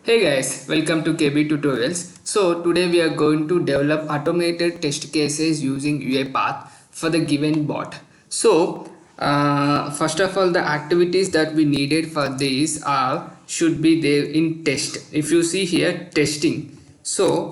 Hey guys, welcome to KB Tutorials. So today we are going to develop automated test cases using UiPath for the given bot. So first of all, the activities that we needed for these are should be there in test. If you see here testing, so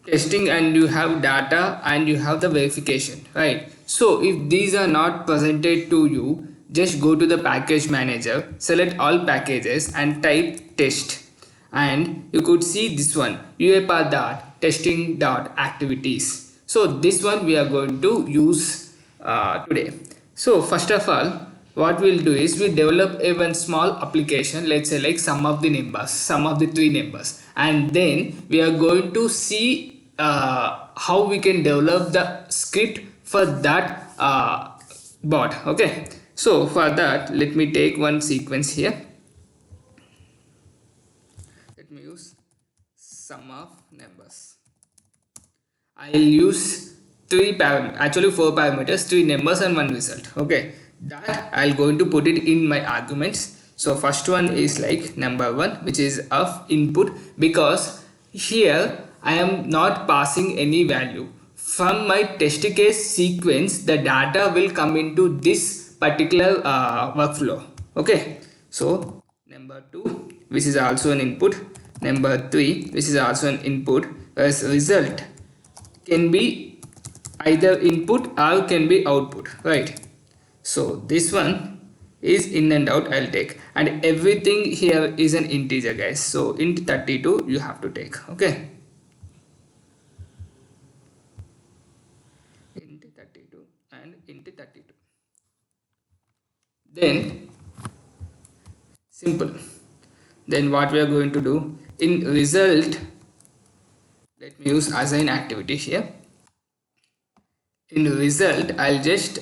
testing and you have data and you have the verification, right? So if these are not presented to you, just go to the package manager, select all packages and type test, and you could see this one uipath.testing.activities. So this one we are going to use today. So first of all, what we'll do is we develop a one small application, let's say like sum of the numbers, sum of the three numbers, and then we are going to see how we can develop the script for that bot. Okay, so for that let me take one sequence here. Let me use sum of numbers. I'll use three parameters, actually four parameters, three numbers and one result. Okay, that I'll going to put it in my arguments. So first one is like number one, which is of input, because here I am not passing any value. From my test case sequence, the data will come into this particular workflow. Okay, so number two, which is also an input, number three, which is also an input, as result can be either input or can be output, right? So this one is in and out, I'll take, and everything here is an integer, guys. So int 32 you have to take. Okay, int 32 and int 32, then simple. Then what we are going to do in result, let me use assign activity here. In result, I'll just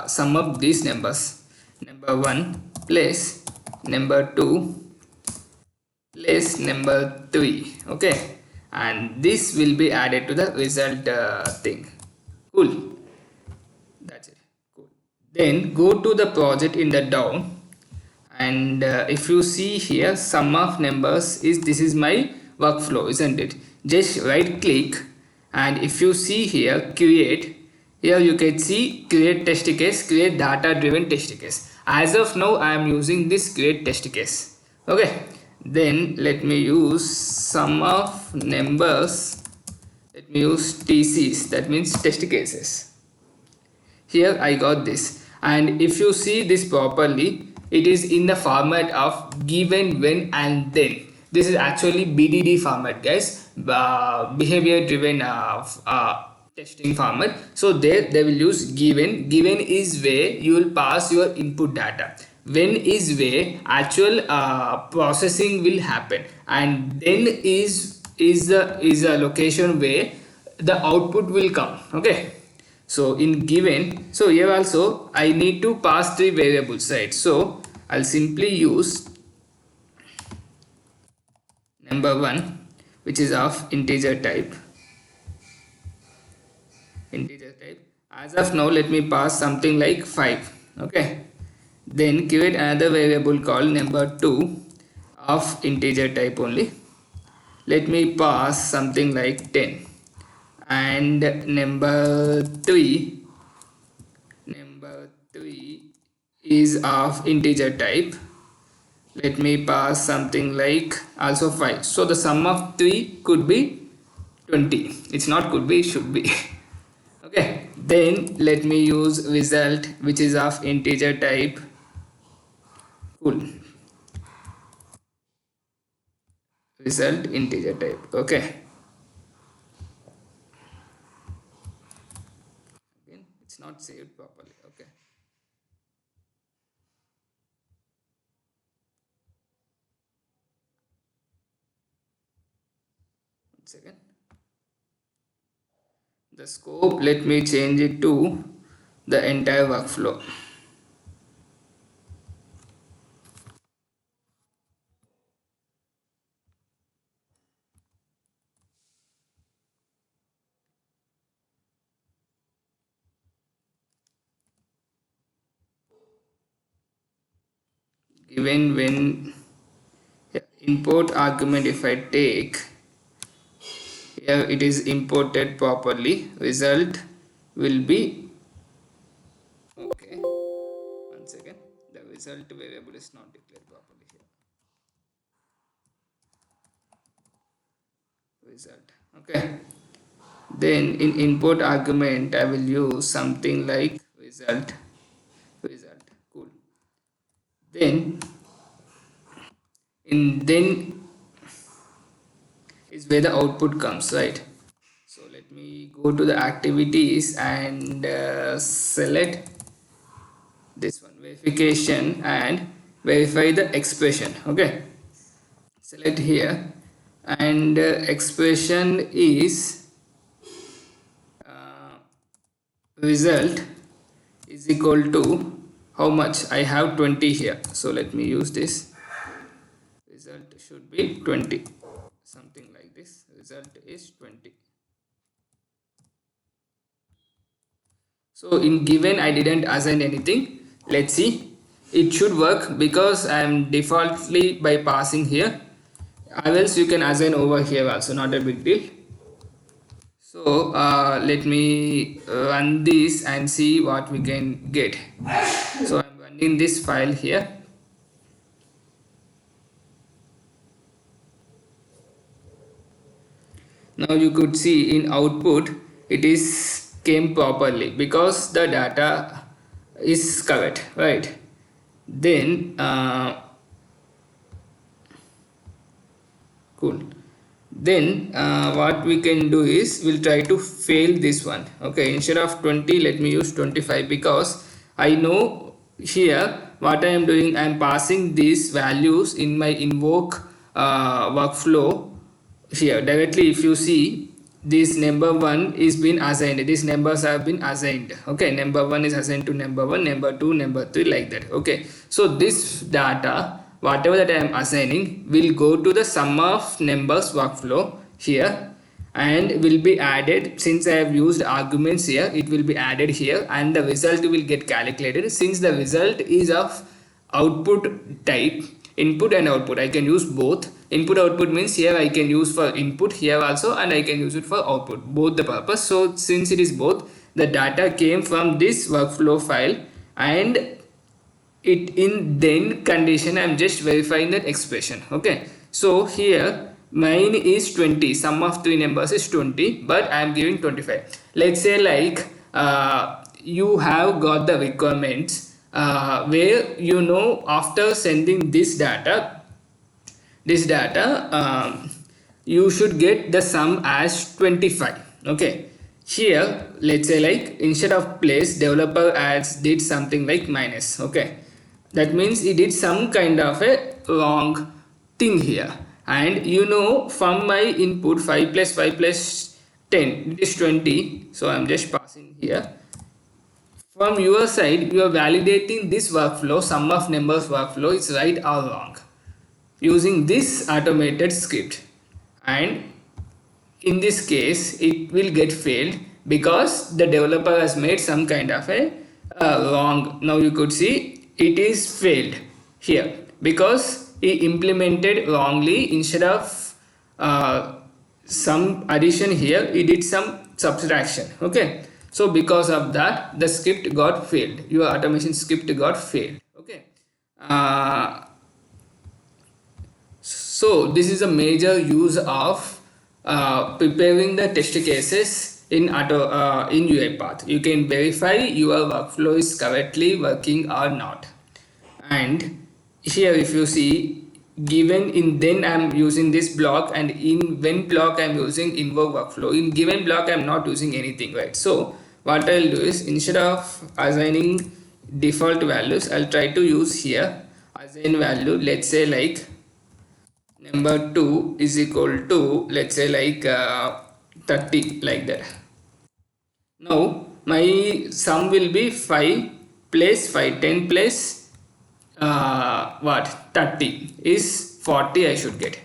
sum up these numbers, number 1 plus number 2 plus number 3. Okay, and this will be added to the result thing. Cool, that's it. Cool. Then go to the project in the down, and if you see here sum of numbers is, this is my workflow, isn't it? Just right click, and if you see here create, here you can see create test case, create data driven test case. As of now I am using this create test case. Okay, then let me use sum of numbers, let me use TCs, that means test cases. Here I got this, and if you see this properly, it is in the format of given, when and then. This is actually BDD format, guys, behavior driven testing format. So there they will use given. Given is where you will pass your input data, when is where actual processing will happen, and then is a location where the output will come. Okay, so in given, so here also I need to pass three variables, right? So I'll simply use number one, which is of integer type. As of now let me pass something like 5. Okay, then create another variable called number 2 of integer type only. Let me pass something like 10, and number 3 is of integer type. Let me pass something like also 5. So the sum of 3 could be 20. It's not could be, it should be. Okay, then let me use result, which is of integer type. Cool, result integer type. Okay, again it's not saved properly. Okay, 1 second. The scope, let me change it to the entire workflow. Given, when, yeah, import argument, if I take here, it is imported properly, result will be okay. One second, the result variable is not declared properly here. Result, okay. Then in input argument I will use something like result. Cool. Then then is where the output comes, right? So let me go to the activities and select this one, verification, and verify the expression. Okay, select here, and expression is result is equal to how much. I have 20 here, so let me use this. Result should be 20, something like this. Result is 20. So in given I didn't assign anything. Let's see, it should work because I am defaultly by passing here, or else you can assign over here also, not a big deal. So let me run this and see what we can get. So I'm running this file here. Now you could see in output it is came properly because the data is correct, right? Then cool. Then what we can do is we'll try to fail this one. Okay, instead of 20 let me use 25, because I know here what I am doing, I am passing these values in my invoke workflow here directly. If you see, this number 1 is been assigned, these numbers have been assigned. Okay, number 1 is assigned to number 1, number 2, number 3, like that. Okay, so this data, whatever that I am assigning, will go to the sum of numbers workflow here, and will be added. Since I have used arguments here, it will be added here, and the result will get calculated. Since the result is of output type, input and output, I can use both. Input output means here I can use for input here also, and I can use it for output, both the purpose. So since it is both, the data came from this workflow file, and it in then condition I'm just verifying that expression. Okay, so here mine is 20, sum of three numbers is 20, but I am giving 25. Let's say like you have got the requirements where you know after sending this data you should get the sum as 25. Okay, here let's say like instead of place, developer adds did something like minus. Okay, that means he did some kind of a wrong thing here, and you know from my input 5 plus 5 plus 10 it is 20, so I'm just passing here. From your side you are validating this workflow, sum of numbers workflow is right or wrong using this automated script, and in this case it will get failed because the developer has made some kind of a wrong. Now you could see it is failed here because he implemented wrongly. Instead of some addition here, he did some subtraction. Okay, so because of that the script got failed, your automation script got failed. Okay, so this is a major use of preparing the test cases in UiPath. You can verify your workflow is correctly working or not. And here if you see, given in then I'm using this block, and in when block I'm using invoke workflow. In given block I'm not using anything, right? So what I'll do is, instead of assigning default values, I'll try to use here assign value. Let's say like number 2 is equal to, let's say like 30, like that. Now my sum will be 5 plus 5, 10 plus what 30 is 40 I should get.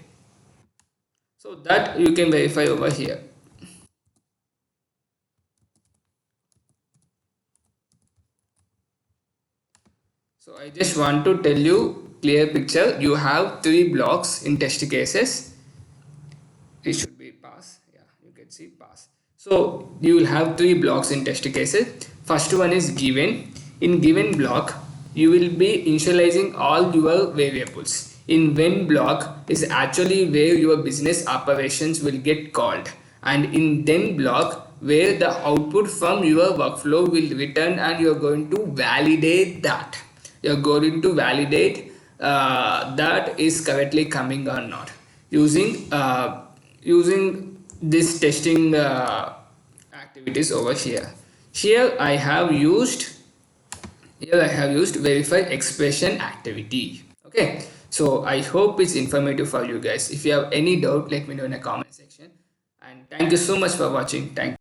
So that you can verify over here. So I just want to tell you clear picture, you have 3 blocks in test cases. It should be pass. Yeah, you can see pass. So you will have 3 blocks in test cases. First one is given. In given block, you will be initializing all your variables. In when block is actually where your business operations will get called, and in then block where the output from your workflow will return, and you are going to validate that. You are going to validate that is correctly coming or not using this testing activities over here. Here I have used verify expression activity. Okay, so I hope it's informative for you guys. If you have any doubt, let me know in the comment section. And thank you so much for watching. Thank you.